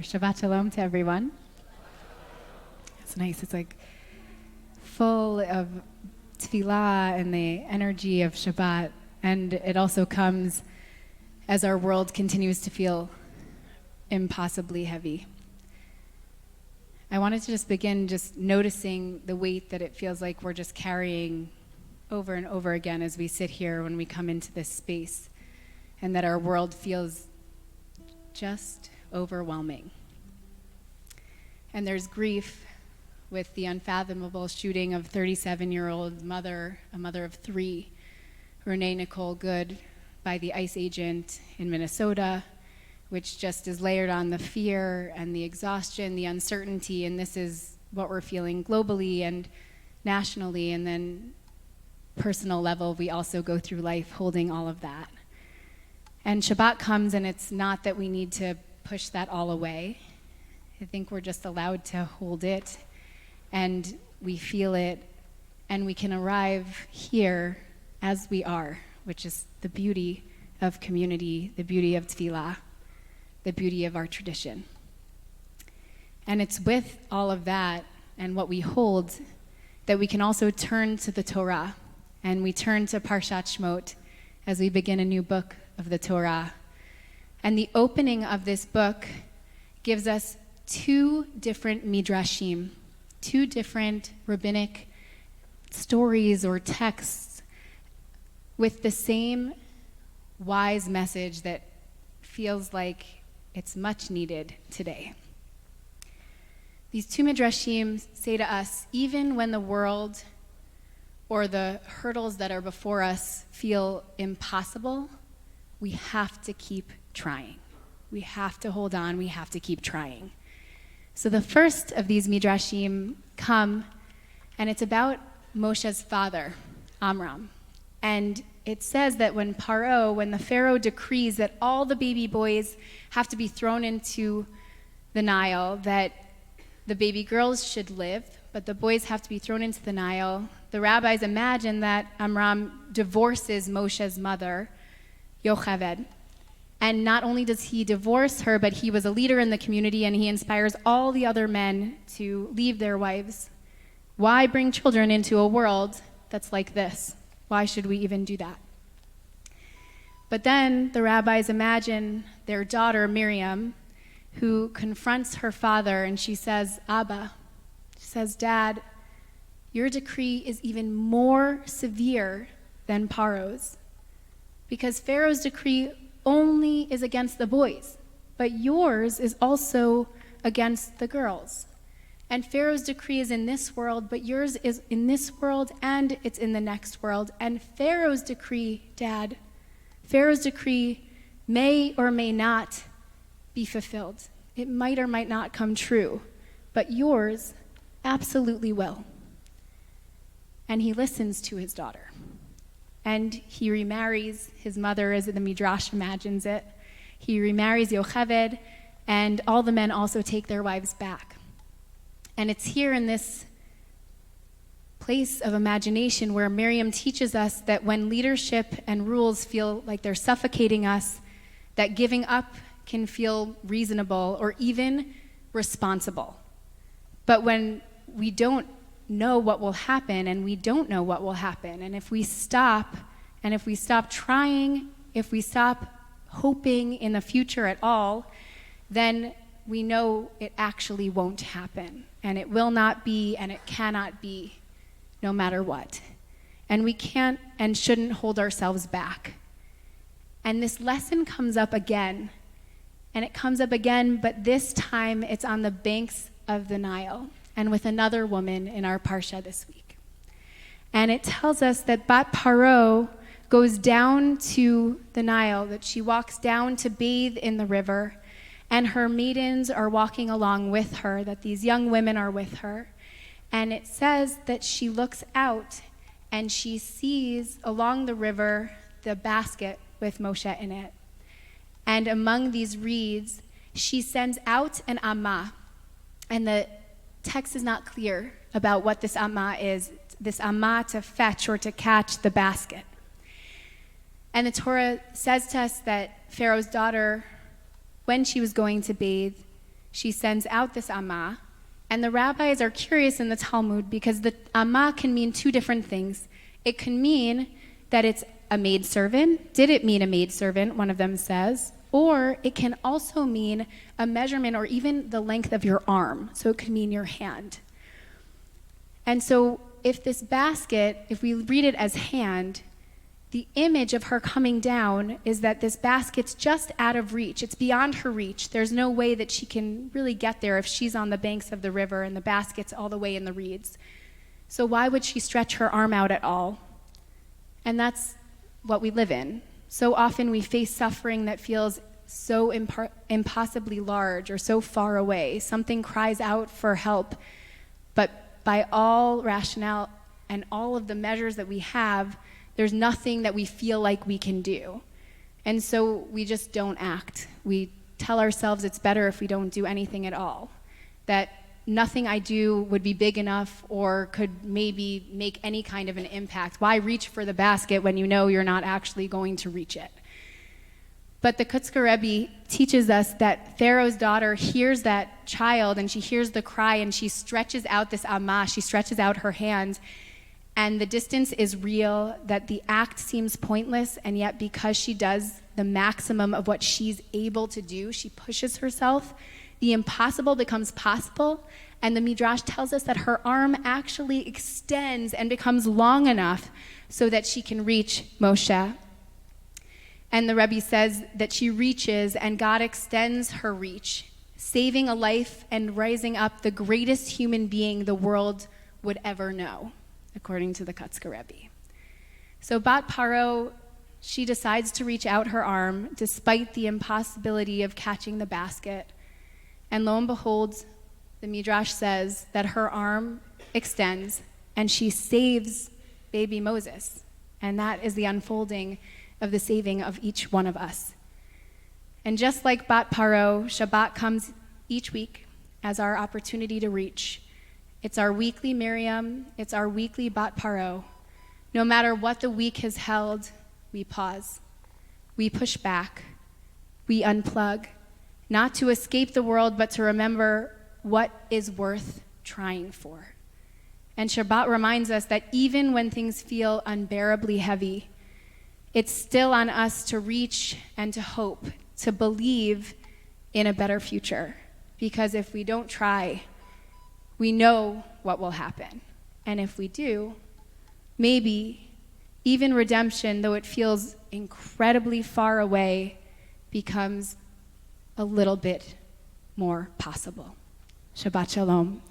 Shabbat Shalom to everyone. It's nice. It's like full of tefillah and the energy of Shabbat. And it also comes as our world continues to feel impossibly heavy. I wanted to just begin just noticing the weight that it feels like we're just carrying over and over again as we sit here when we come into this space, and that our world feels just overwhelming. And there's grief with the unfathomable shooting of 37-year-old mother, a mother of three, Renee Nicole Good, by the ICE agent in Minnesota, which just is layered on the fear and the exhaustion, the uncertainty, and this is what we're feeling globally and nationally, and then personal level, we also go through life holding all of that. And Shabbat comes, and it's not that we need to push that all away. I think we're just allowed to hold it, and we feel it, and we can arrive here as we are, which is the beauty of community, the beauty of tefillah, the beauty of our tradition. And it's with all of that and what we hold that we can also turn to the Torah, and we turn to Parshat Shmot as we begin a new book of the Torah. And the opening of this book gives us two different midrashim, two different rabbinic stories or texts with the same wise message that feels like it's much needed today. These two midrashim say to us, even when the world or the hurdles that are before us feel impossible, we have to keep trying. We have to hold on, we have to keep trying. So the first of these midrashim come, and it's about Moshe's father, Amram. And it says that when the Pharaoh decrees that all the baby boys have to be thrown into the Nile, that the baby girls should live, but the boys have to be thrown into the Nile, the rabbis imagine that Amram divorces Moshe's mother, Yocheved. And not only does he divorce her, but he was a leader in the community, and he inspires all the other men to leave their wives. Why bring children into a world that's like this? Why should we even do that? But then the rabbis imagine their daughter, Miriam, who confronts her father, and she says, Abba, she says, Dad, your decree is even more severe than Paro's, because Pharaoh's decree only is against the boys, but yours is also against the girls. And Pharaoh's decree is in this world, but yours is in this world and it's in the next world. And Pharaoh's decree, Dad, Pharaoh's decree may or may not be fulfilled. It might or might not come true, but yours absolutely will. And he listens to his daughter. And he remarries his mother, as the Midrash imagines it. He remarries Yocheved, and all the men also take their wives back. And it's here in this place of imagination where Miriam teaches us that when leadership and rules feel like they're suffocating us, that giving up can feel reasonable or even responsible. But when we don't know what will happen, and we don't know what will happen, and if we stop trying, if we stop hoping in the future at all, then we know it actually won't happen, and it will not be, and it cannot be, no matter what. And we can't and shouldn't hold ourselves back. And this lesson comes up again, and it comes up again, but this time it's on the banks of the Nile, and with another woman in our parsha this week. And it tells us that Bat Paro goes down to the Nile, that she walks down to bathe in the river, and her maidens are walking along with her, that these young women are with her. And it says that she looks out and she sees along the river the basket with Moshe in it. And among these reeds, she sends out an amma. And the text is not clear about what this amma is, this amma to fetch or to catch the basket. And the Torah says to us that Pharaoh's daughter, when she was going to bathe, she sends out this Amma. And the rabbis are curious in the Talmud because the Amma can mean two different things. It can mean that it's a maidservant. Did it mean a maidservant? One of them says. Or it can also mean a measurement or even the length of your arm. So it could mean your hand. And so if this basket, if we read it as hand, the image of her coming down is that this basket's just out of reach. It's beyond her reach. There's no way that she can really get there if she's on the banks of the river and the basket's all the way in the reeds. So why would she stretch her arm out at all? And that's what we live in. So often we face suffering that feels so impossibly large or so far away. Something cries out for help, but by all rationale and all of the measures that we have, there's nothing that we feel like we can do. And so we just don't act. We tell ourselves it's better if we don't do anything at all. That nothing I do would be big enough or could maybe make any kind of an impact. Why reach for the basket when you know you're not actually going to reach it? But the Kutzker Rebbe teaches us that Pharaoh's daughter hears that child and she hears the cry and she stretches out this Amma, she stretches out her hand, and the distance is real, that the act seems pointless, and yet because she does the maximum of what she's able to do, she pushes herself, the impossible becomes possible, and the Midrash tells us that her arm actually extends and becomes long enough so that she can reach Moshe. And the Rebbe says that she reaches and God extends her reach, saving a life and rising up the greatest human being the world would ever know, according to the Kutzker Rebbe. So Bat Paro, she decides to reach out her arm despite the impossibility of catching the basket. And lo and behold, the Midrash says that her arm extends and she saves baby Moses. And that is the unfolding of the saving of each one of us. And just like Bat Paro, Shabbat comes each week as our opportunity to reach. It's our weekly Miriam, it's our weekly Bat Paro. No matter what the week has held, we pause. We push back. We unplug. Not to escape the world, but to remember what is worth trying for. And Shabbat reminds us that even when things feel unbearably heavy, it's still on us to reach and to hope, to believe in a better future. Because if we don't try, we know what will happen. And if we do, maybe even redemption, though it feels incredibly far away, becomes a little bit more possible. Shabbat Shalom.